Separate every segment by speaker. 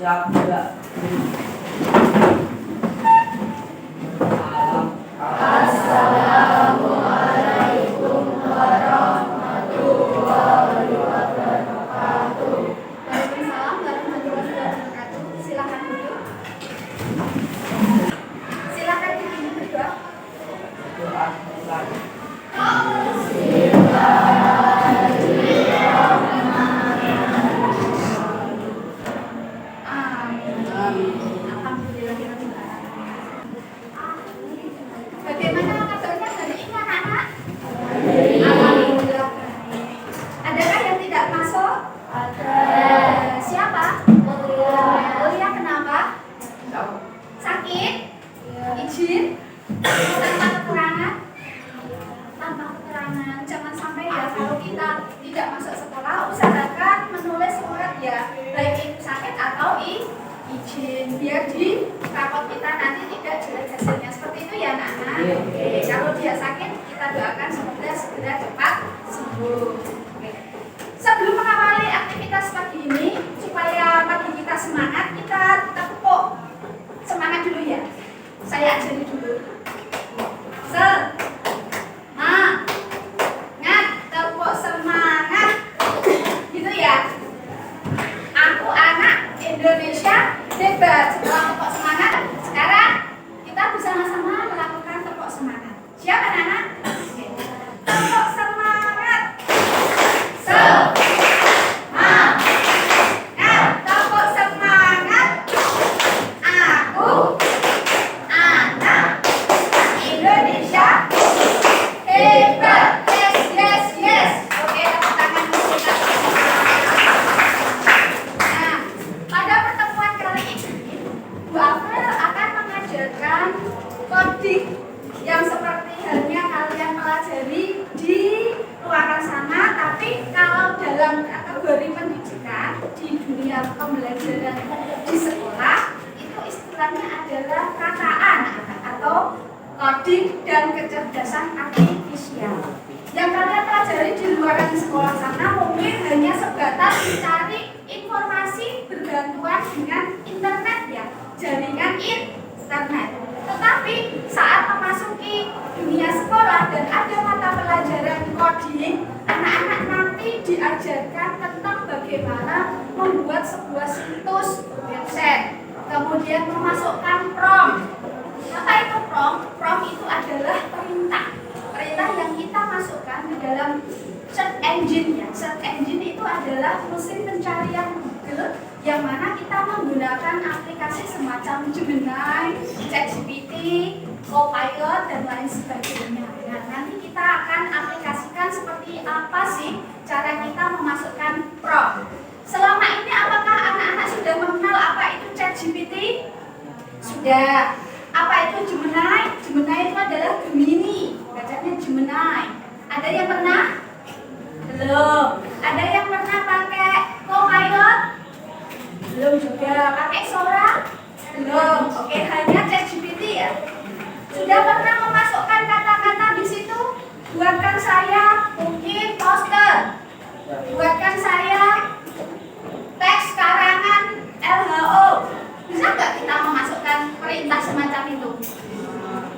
Speaker 1: Siap juga.
Speaker 2: Assalamualaikum warahmatullahi wabarakatuh.
Speaker 3: Waalaikumsalam warahmatullahi wabarakatuh. Silakan duduk. Silakan duduk berdoa.
Speaker 1: Doa lagi.
Speaker 3: Alhamdulillahirabbil alamin. Bagaimana kabarnya hari ini anak-anak? Alhamdulillah baik. Adakah yang tidak masuk? Ada. Siapa? Kuliah kenapa? Sakit? Izin? Tanpa keterangan? Tanpa keterangan. Jangan sampai ya kalau kita tidak masuk sekolah, usahakan menulis surat ya, baik itu sakit atau izin, biar di rapot kita nanti tidak jelek hasilnya. Seperti itu ya anak-anak. Oke. Kalau dia sakit, kita doakan semoga segera cepat sembuh. Oke. Sebelum mengawali aktivitas pagi ini, supaya pagi kita semangat, kita tepuk semangat dulu ya. Saya ajari dulu. Semangat, tepuk semangat. Gitu ya. Aku anak Indonesia hebat. Setelah tepuk semangat, sekarang kita bersama-sama melakukan tepuk semangat. Siap anak-anak? Oke. Tepuk semangat. Tepuk semangat. Aku anak Indonesia hebat. Yes, yes, yes. Oke, tepuk tangan dulu kita. Nah, pada pertemuan kali ini, Bu April akan mengajarkan coding yang seperti halnya kalian pelajari di ruangan sana, tapi kalau dalam kategori pendidikan di dunia pembelajaran di sekolah itu istilahnya adalah kataan atau coding dan kecerdasan artifisial. Yang kalian pelajari di ruangan sekolah sana mungkin hanya sebatas mencari informasi bergantungan dengan internet ya, jaringan internet. Tetapi saat memasuki dunia sekolah dan ada mata pelajaran coding, anak-anak nanti diajarkan tentang bagaimana membuat sebuah situs website, kemudian memasukkan prompt. Apa itu prompt? Prompt itu adalah perintah yang kita masukkan di dalam search engine ya. Search engine itu adalah mesin pencarian Google yang mana kita menggunakan aplikasi semacam Gemini, ChatGPT, Copilot dan lain sebagainya. Nah, nanti kita akan aplikasikan seperti apa sih cara kita memasukkan prompt. Selama ini apakah anak-anak sudah mengenal apa itu ChatGPT? Sudah. Apa itu Gemini? Gemini itu adalah Gemini, bacanya Gemini. Ada yang pernah? Belum. Ada yang pernah pakai Copilot? Belum juga. Pakai Sora? Belum. Oke, hanya ChatGPT ya. Sudah pernah memasukkan kata-kata di situ? Buatkan saya mungkin poster. Buatkan saya teks karangan LHO. Bisa nggak kita memasukkan perintah semacam itu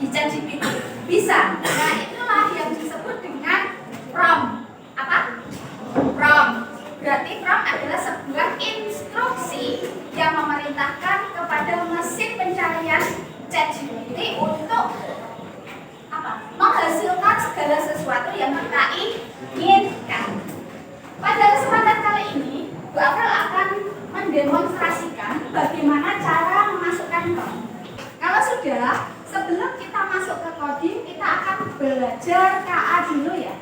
Speaker 3: di ChatGPT? Bisa. Nah, itulah yang disebut dengan prompt. Apa? Prompt. Berarti prompt adalah sebuah instruksi yang memerintahkan kepada mesin pencarian ChatGPT untuk apa? Menghasilkan segala sesuatu yang kita inginkan. Pada kesempatan kali ini, Bu April akan mendemonstrasikan bagaimana cara memasukkan prompt. Kalau sudah, sebelum kita masuk ke coding, kita akan belajar KA dulu ya.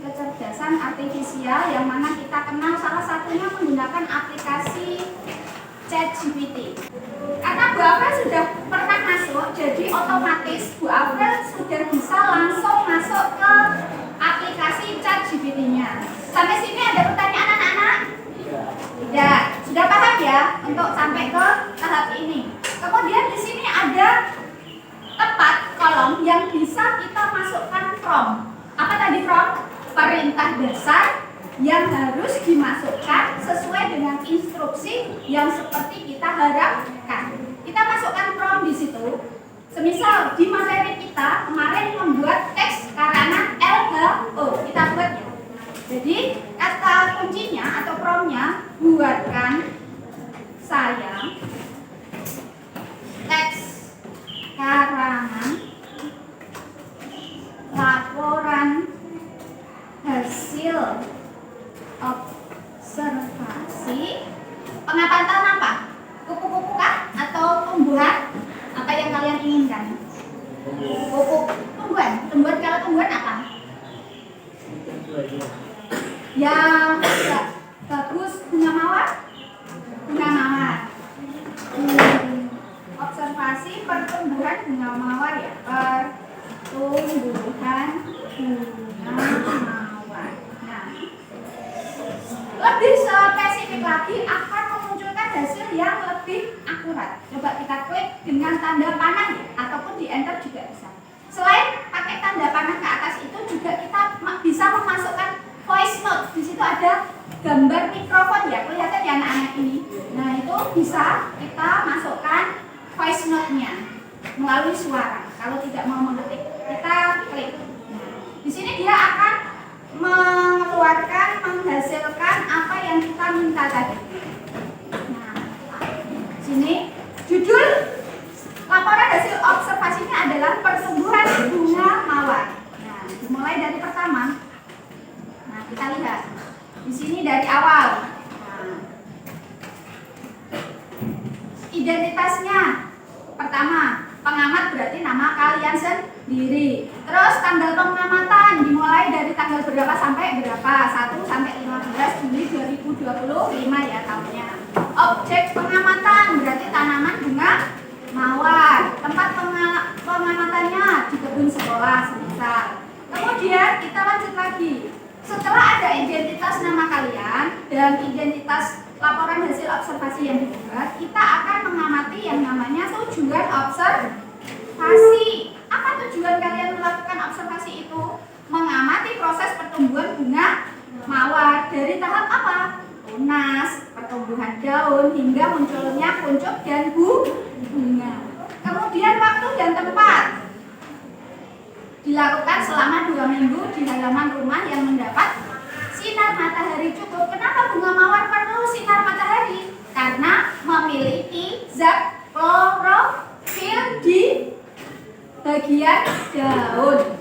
Speaker 3: Kecerdasan artifisial yang mana kita kenal salah satunya menggunakan aplikasi ChatGPT. Karena Bu April sudah pernah masuk, jadi otomatis Bu April sudah bisa langsung masuk ke aplikasi ChatGPT-nya. Sampai sini ada pertanyaan anak-anak? Tidak. Sudah paham ya untuk sampai ke tahap ini. Kemudian di sini ada tempat kolom yang bisa kita masukkan prompt. Apa tadi prompt? Perintah dasar yang harus dimasukkan sesuai dengan instruksi yang seperti kita harapkan. Kita masukkan prompt di situ. Semisal di materi kita kemarin membuat teks karangan LHO, kita buat ya. Jadi kata kuncinya atau promptnya, buatkan saya teks karangan laporan hasil observasi pengamatan apa? Kupu-kupu kah? Atau tumbuhan? Apa yang kalian inginkan? Kupu tumbuhan. Tumbuhan, kalau tumbuhan apa? Yang bagus bunga mawar? Bunga mawar. Observasi pertumbuhan bunga mawar ya. Pertumbuhan bunga mawar. Nah, lebih spesifik lagi akan memunculkan hasil yang lebih akurat. Coba kita klik dengan tanda panah ya, ataupun di enter juga bisa. Selain pakai tanda panah ke atas itu juga kita bisa memasukkan voice note. Di situ ada gambar mikrofon ya, kelihatan ya anak-anak ini. Nah itu bisa kita masukkan voice note-nya melalui suara. Kalau tidak mau mengetik, kita klik. Nah, di sini dia akan mengeluarkan, menghasilkan apa yang kita minta tadi. Nah, sini judul laporan hasil observasinya adalah pertumbuhan bunga mawar. Nah, dimulai dari pertama. Nah, kita lihat di sini dari awal. Nah, identitasnya pertama, pengamat berarti nama kalian sendiri. Terus tanggal pengamatan dimulai dari tanggal berapa sampai berapa? 1 sampai 15 Juli 2025 ya tahunnya. Objek pengamatan berarti tanaman bunga mawar. Tempat pengamatannya di kebun sekolah semisal. Kemudian kita lanjut lagi. Setelah ada identitas nama kalian dan identitas laporan hasil observasi yang dibuat, kita akan mengamati yang namanya tujuan observasi. Apa tujuan kalian melakukan observasi itu? Mengamati proses pertumbuhan bunga mawar dari tahap apa? Tunas, pertumbuhan daun, hingga munculnya kuncup dan bunga. Kemudian waktu dan tempat dilakukan selama 2 minggu di halaman rumah yang mendapat sinar matahari cukup. Kenapa bunga mawar perlu sinar matahari? Karena memiliki zat klorofil di bagian daun.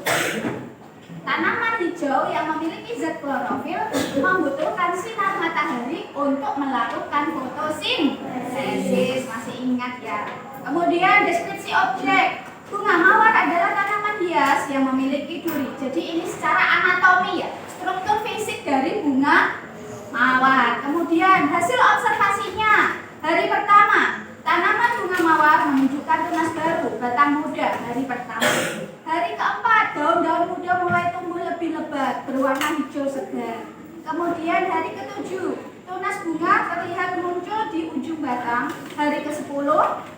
Speaker 3: Tanaman hijau yang memiliki zat klorofil membutuhkan sinar matahari untuk melakukan fotosintesis. Masih ingat ya? Kemudian deskripsi objek. Bunga mawar adalah tanaman hias yang memiliki duri. Jadi ini secara anatomi ya, struktur fisik dari bunga mawar. Kemudian hasil observasinya. Hari pertama, tanaman bunga mawar menunjukkan tunas baru, batang muda hari pertama. Hari keempat, daun-daun muda mulai tumbuh lebih lebat, berwarna hijau segar. Kemudian hari ketujuh, tunas bunga terlihat muncul di ujung batang. Hari ke-10,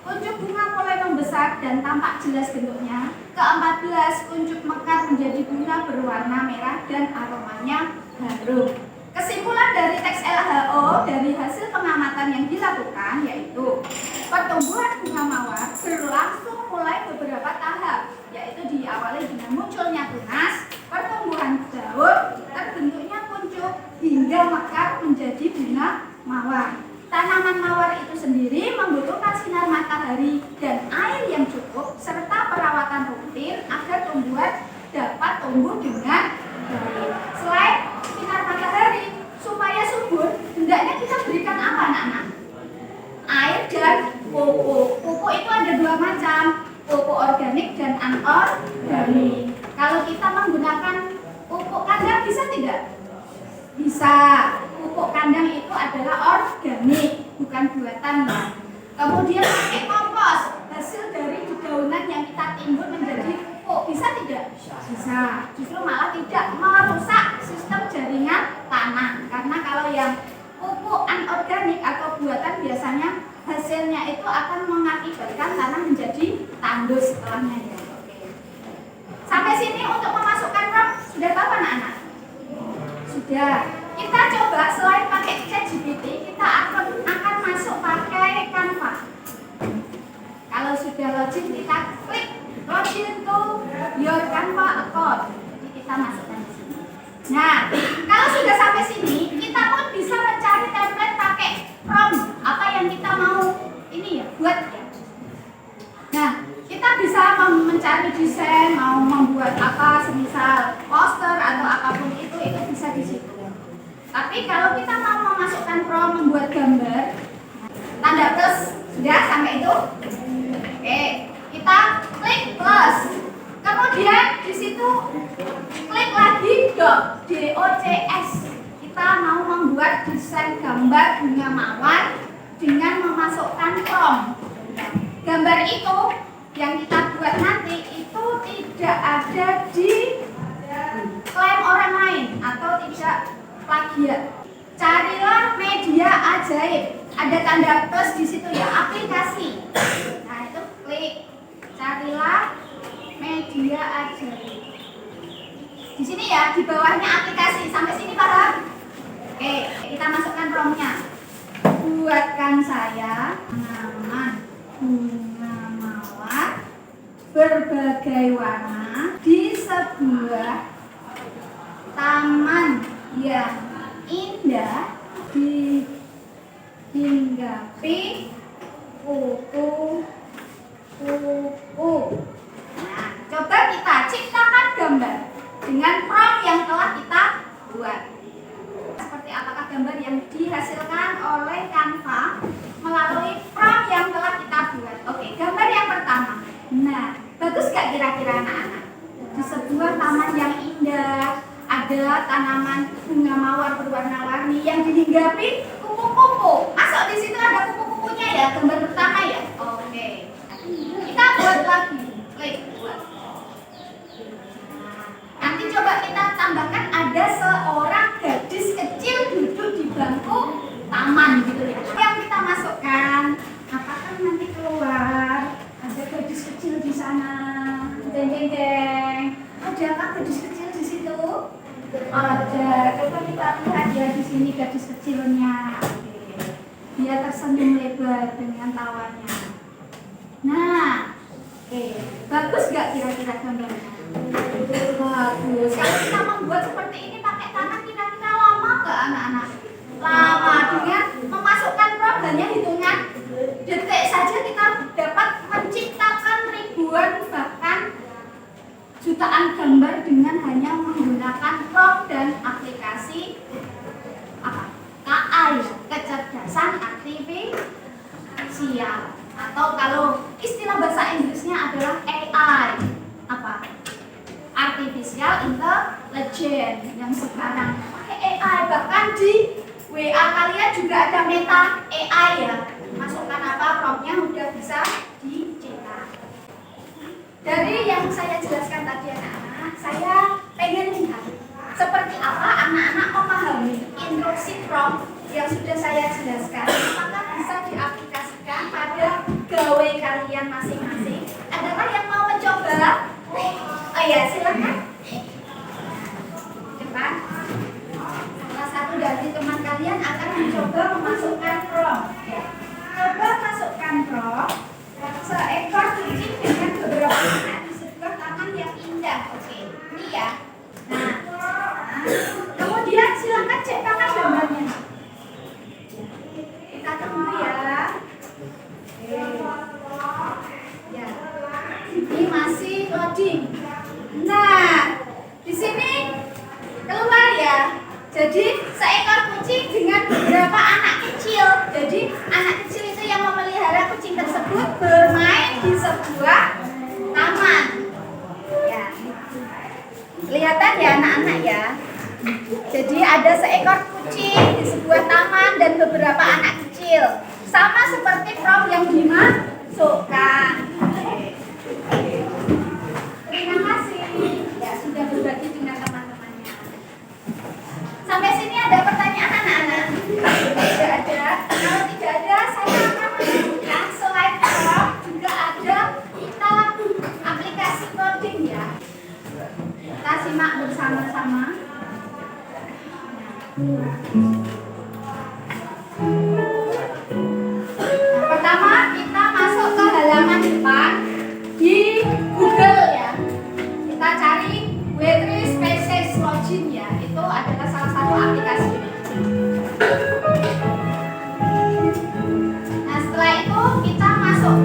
Speaker 3: kuncup bunga mulai membesar dan tampak jelas bentuknya. Ke-14, kuncup mekar menjadi bunga berwarna merah dan aromanya harum. Kesimpulan dari teks LHO dari hasil pengamatan yang dilakukan yaitu pertumbuhan bunga mawar berlangsung mulai beberapa tahap, yaitu diawali dengan munculnya tunas, pertumbuhan daun, terbentuknya kuncup, hingga mekar menjadi bunga mawar. Tanaman mawar itu sendiri membutuhkan sinar matahari dan air yang cukup serta perawatan rutin agar tumbuhan dapat tumbuh dengan baik. Selain sinar matahari, supaya subur, hendaknya kita berikan apa anak-anak? Air dan pupuk. Pupuk itu ada 2 macam, pupuk organik dan anorganik. Kalau kita menggunakan pupuk kandang bisa tidak? Bisa. Pupuk kandang itu adalah organik, bukan buatan ya. Kemudian pakai kompos, hasil dari dedaunan yang kita timbun menjadi pupuk, bisa tidak? Bisa. Justru malah tidak merusak sistem jaringan tanah. Karena kalau yang pupuk anorganik atau buatan biasanya hasilnya itu akan mengakibatkan tanah menjadi tandus setelahnya ya. Oke. Sampai sini untuk memasukkan prompt sudah tahu anak-anak? Sudah. Kita coba selain pakai ChatGPT, kita akan masuk pakai Canva. Kalau sudah login, kita klik login to your Canva account. Jadi kita masukkan di sini. Nah, kalau sudah sampai sini, kita pun bisa mencari template pakai prompt apa yang kita mau ini ya buat ya. Nah, kita bisa mencari desain, mau membuat apa, semisal poster atau apapun itu bisa di situ. Tapi kalau kita mau memasukkan prompt membuat gambar, tanda plus sudah sampai itu. Oke, kita klik plus. Kemudian di situ klik lagi docs. Kita mau membuat desain gambar bunga mawar dengan memasukkan prompt. Gambar itu yang kita buat nanti itu tidak ada di klaim orang lain atau tidak plagiat. Carilah media ajaib. Ada tanda plus di situ ya, aplikasi. Nah, itu klik carilah media ajaib. Di sini ya, di bawahnya aplikasi. Sampai sini paham? Oke, kita masukkan promptnya. Buatkan saya tanaman bunga mawar berbagai warna di sebuah taman yang indah dihinggapi kupu-kupu. Nah, coba kita ciptakan gambar dengan prompt yang telah kita buat. Seperti apakah gambar yang dihasilkan oleh Canva melalui prompt yang telah kita buat. Oke, gambar yang pertama. Nah, bagus gak kira-kira anak-anak? Di sebuah taman yang indah, ada tanaman bunga mawar berwarna-warni yang dihinggapi kupu-kupu. Masuk di situ ada kupu-kupunya ya, gambar pertama ya. Oke. Kita buat lagi. Klik buat. Nanti coba kita tambahkan ada seorang gadis kecil duduk di bangku taman gitu ya. Yang kita masukkan, apakah nanti keluar ada gadis kecil di sana? Deng deng deng. Adakah gadis kecil di situ? Ada. Coba kita lihat ya di sini gadis kecilnya. Oke. Dia tersenyum lebar dengan tawanya. Nah, oke. Bagus gak kira-kira gambarnya? Bagus. Kalau kita membuat seperti ini pakai tangan, kira-kira lama gak anak-anak? Lama. Dengan memasukkan prompt hanya hitungan detik saja kita dapat menciptakan ribuan bahkan jutaan gambar dengan hanya menggunakan prompt dan aplikasi apa? KA ya, kecerdasan artifisial, atau kalau istilah bahasa Inggrisnya adalah AI apa? Artificial Intelligence yang sekarang pakai AI. Bahkan di WA kalian juga ada Meta AI ya. Masukkan apa promptnya udah bisa dicetak. Dari yang saya jelaskan tadi anak-anak, saya pengen lihat seperti apa anak-anak memahami instruksi prompt yang sudah saya jelaskan. Apakah bisa diaplikasikan pada gawe kalian masing-masing? Adakah yang mau mencoba? Oh ya, silakan. Cepat. Salah satu dari teman kalian akan mencoba memasukkan prompt. Ya. Coba masukkan prompt seekor kucing dengan beberapa anak di sebuah taman yang indah. Oke, ini ya. Nah, kemudian silakan ciptakan gambarnya. Kita tunggu ya. Ya. Ini masih loading. Nah, di sini keluar ya. Jadi seekor kucing dengan beberapa anak kecil. Jadi anak kecil itu yang memelihara kucing tersebut bermain di sebuah taman. Ya, kelihatan ya anak-anak ya. Jadi ada seekor kucing di sebuah taman dan beberapa anak kecil. Sama seperti prompt yang dimasukkan. Terima kasih ya sudah berbagi dengan teman-temannya. Sampai sini ada pertanyaan anak-anak? Tidak ada. Kalau tidak ada, saya akan menunjukkan selain prompt juga ada kita aplikasi coding ya. Kita simak bersama-sama. Pertama kita masuk ke halaman depan di Google ya. Kita cari W3 Spaces Login ya. Itu adalah salah satu aplikasi. Nah setelah itu kita masuk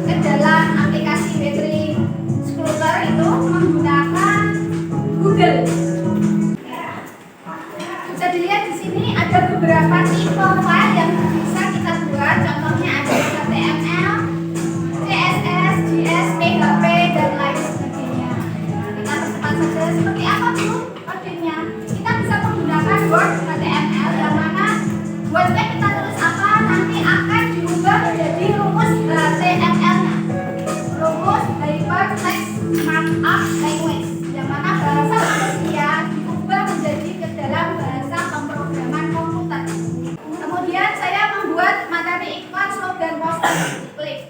Speaker 3: ke dalam aplikasi W3 Scroller itu menggunakan Google. Bisa dilihat di sini ada beberapa tipe file yang bisa kita buat. Contohnya ada HTML, CSS, JS, PHP dan lain sebagainya. Kita percepat saja seperti apa dulu kodenya. Kita bisa menggunakan Word HTML yang mana Wordnya kita tulis apa nanti akan diubah menjadi rumus HTML-nya. Rumus Hypertext Markup Language yang mana bahasa manusia diubah menjadi ke dalam bahasa pemrograman komputer. Kemudian saya membuat materi iklan, slogan, poster, klik.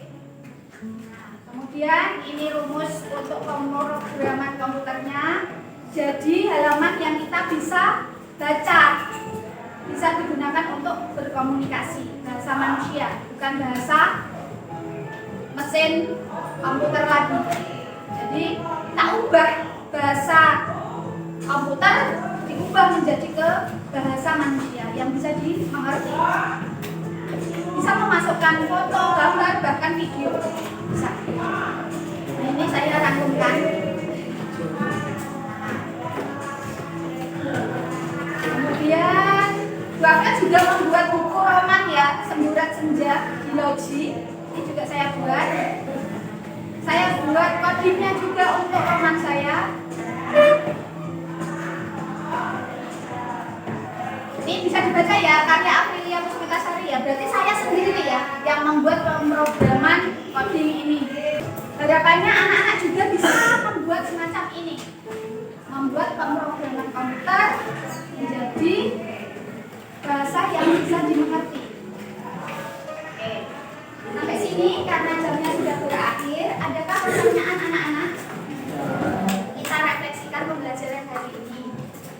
Speaker 3: Nah, kemudian ini rumus untuk pemrograman komputernya. Jadi halaman yang kita bisa baca, bisa digunakan untuk berkomunikasi bahasa manusia, bukan bahasa mesin komputer lagi. Jadi kita ubah bahasa komputer diubah menjadi ke bahasa manusia yang bisa dimengerti. Bisa memasukkan foto, gambar, bahkan video. Bisa. Nah, ini saya rangkumkan. Kemudian Bapak juga membuat buku roman ya, Semburat Senja di Logi. Ini juga saya buat. Saya buat codingnya juga untuk roman saya. Ini bisa dibaca ya, karya Aprilia Puspitasari ya. Berarti saya sendiri ya yang membuat pemrograman coding ini. Harapannya anak-anak juga bisa membuat semacam ini. Membuat pemrograman komputer menjadi bahasa yang bisa dimengerti. Oke. Sampai sini karena jamnya sudah berakhir, adakah pertanyaan anak-anak? Kita refleksikan pembelajaran hari ini.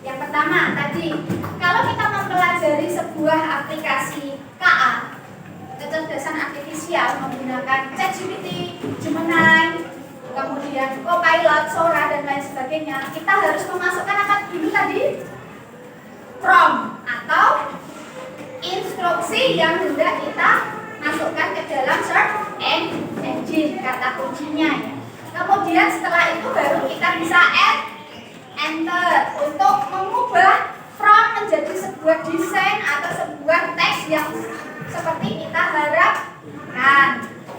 Speaker 3: Yang pertama tadi, kalau kita mempelajari sebuah aplikasi KA, kecerdasan artifisial menggunakan ChatGPT, Gemini, kemudian Copilot, Sora dan lain sebagainya, kita harus memasukkan apa dulu tadi? Prompt atau instruksi yang hendak kita masukkan ke dalam search engine, kata kuncinya ya. Kemudian setelah itu baru kita bisa add enter untuk mengubah prompt menjadi sebuah desain atau sebuah teks yang seperti kita harapkan.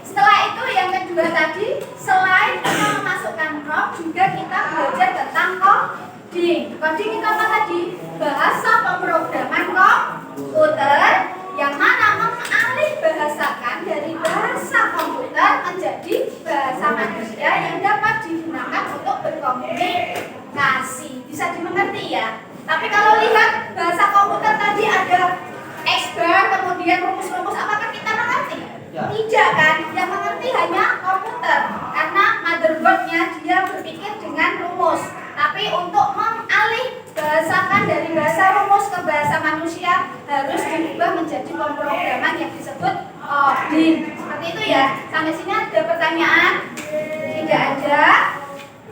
Speaker 3: Setelah itu yang kedua tadi, selain kita memasukkan prompt, juga kita belajar tentang coding. Coding itu apa tadi? Bahasa pemrograman komputer yang mana mengalih bahasakan dari bahasa komputer menjadi bahasa manusia yang dapat digunakan untuk berkomunikasi. Bisa dimengerti ya? Tapi kalau lihat bahasa komputer tadi ada X-bar, kemudian rumus-rumus, apakah kita mengerti?
Speaker 1: Ya.
Speaker 3: Tidak kan? Yang mengerti hanya komputer karena motherboardnya dia berpikir dengan rumus. Tapi untuk mengalih bahasakan dari bahasa rumus ke bahasa manusia harus diubah menjadi pemrograman yang disebut coding. Seperti itu ya. Sampai sini ada pertanyaan? Tidak ada.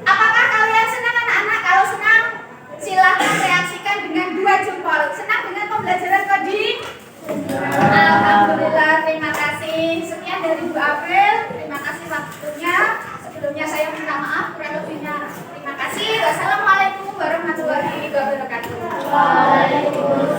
Speaker 3: Apakah kalian senang anak-anak? Kalau senang, silahkan reaksikan dengan 2 jempol. Senang dengan pembelajaran coding? Alhamdulillah, terima kasih. Sekian dari Bu April. Terima kasih waktunya. Sebelumnya saya minta maaf kurang lebihnya. Terima kasih. Wassalamualaikum warahmatullahi wabarakatuh.
Speaker 2: Waalaikumsalam.